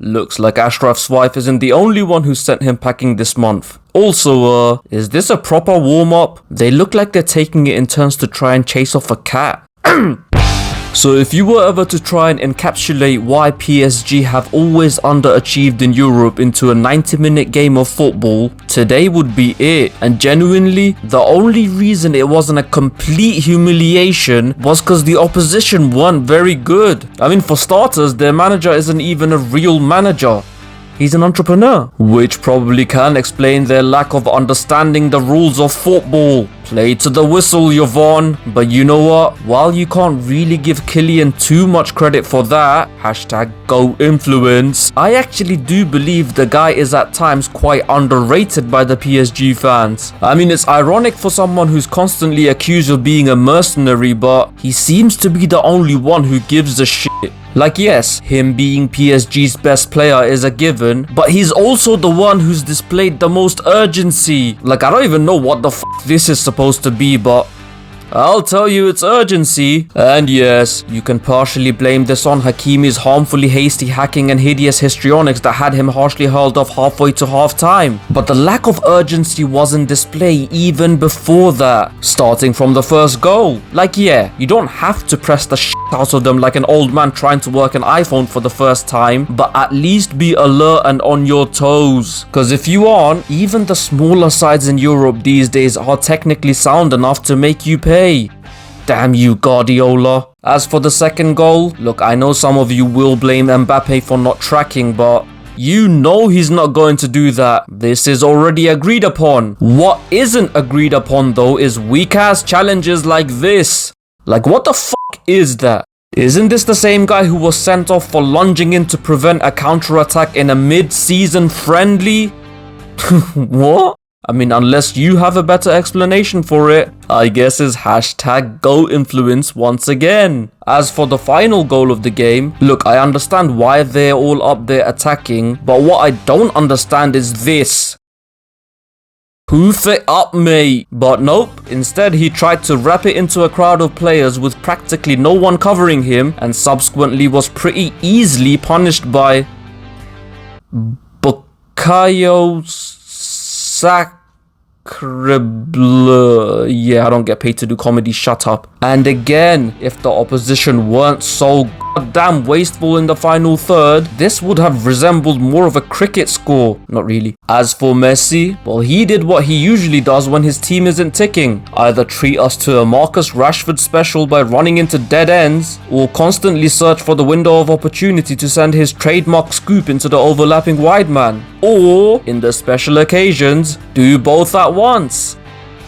Looks like Ashraf's wife isn't the only one who sent him packing this month. Also, is this a proper warm-up? They look like they're taking it in turns to try and chase off a cat. So if you were ever to try and encapsulate why PSG have always underachieved in Europe into a 90-minute game of football, today would be it. And genuinely, the only reason it wasn't a complete humiliation was because the opposition weren't very good. I mean, for starters, their manager isn't even a real manager. He's an entrepreneur, which probably can explain their lack of understanding the rules of football. Play to the whistle, Yvonne. But you know what? While you can't really give Kylian too much credit for that, #GOATinfluence, I actually do believe the guy is at times quite underrated by the PSG fans. I mean, it's ironic for someone who's constantly accused of being a mercenary, but he seems to be the only one who gives a shit. Like, yes, him being PSG's best player is a given, but he's also the one who's displayed the most urgency. Like, I don't even know what the f this is supposed to be, but I'll tell you it's urgency. And yes, you can partially blame this on Hakimi's harmfully hasty hacking and hideous histrionics that had him harshly hurled off halfway to half-time. But the lack of urgency was in display even before that, starting from the first goal. Like, yeah, you don't have to press the shit out of them like an old man trying to work an iPhone for the first time, but at least be alert and on your toes. Cause if you aren't, even the smaller sides in Europe these days are technically sound enough to make you pay. Damn you, Guardiola. As for the second goal, look, I know some of you will blame Mbappe for not tracking, but you know he's not going to do that. This is already agreed upon. What isn't agreed upon though is weak-ass challenges like this. Like, what the fuck is that? Isn't this the same guy who was sent off for lunging in to prevent a counter-attack in a mid-season friendly? What? I mean, unless you have a better explanation for it, I guess it's #GOATinfluence once again. As for the final goal of the game, look, I understand why they're all up there attacking, but what I don't understand is this. Hoof it up, mate. But nope, instead he tried to wrap it into a crowd of players with practically no one covering him, and subsequently was pretty easily punished by Bukayo Sacre. Yeah, I don't get paid to do comedy, shut up. And again, if the opposition weren't so goddamn wasteful in the final third, this would have resembled more of a cricket score. Not really. As for Messi, well, he did what he usually does when his team isn't ticking. Either treat us to a Marcus Rashford special by running into dead ends, or constantly search for the window of opportunity to send his trademark scoop into the overlapping wide man. Or, in the special occasions, do both at once.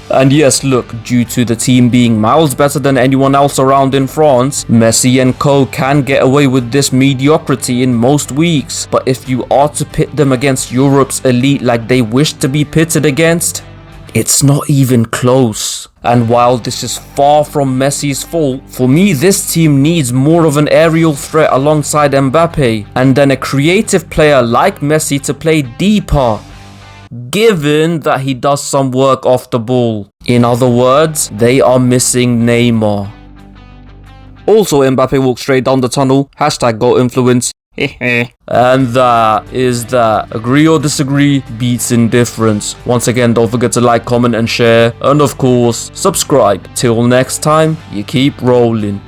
And yes, look, due to the team being miles better than anyone else around in France, Messi and co can get away with this mediocrity in most weeks. But if you are to pit them against Europe's elite like they wish to be pitted against, it's not even close. And while this is far from Messi's fault, for me this team needs more of an aerial threat alongside Mbappe, and then a creative player like Messi to play deeper, given that he does some work off the ball. In other words, they are missing Neymar. Also, Mbappe walked straight down the tunnel. #GOATinfluence. And that is that. Agree or disagree beats indifference. Once again, don't forget to like, comment and share. And of course, subscribe. Till next time, you keep rolling.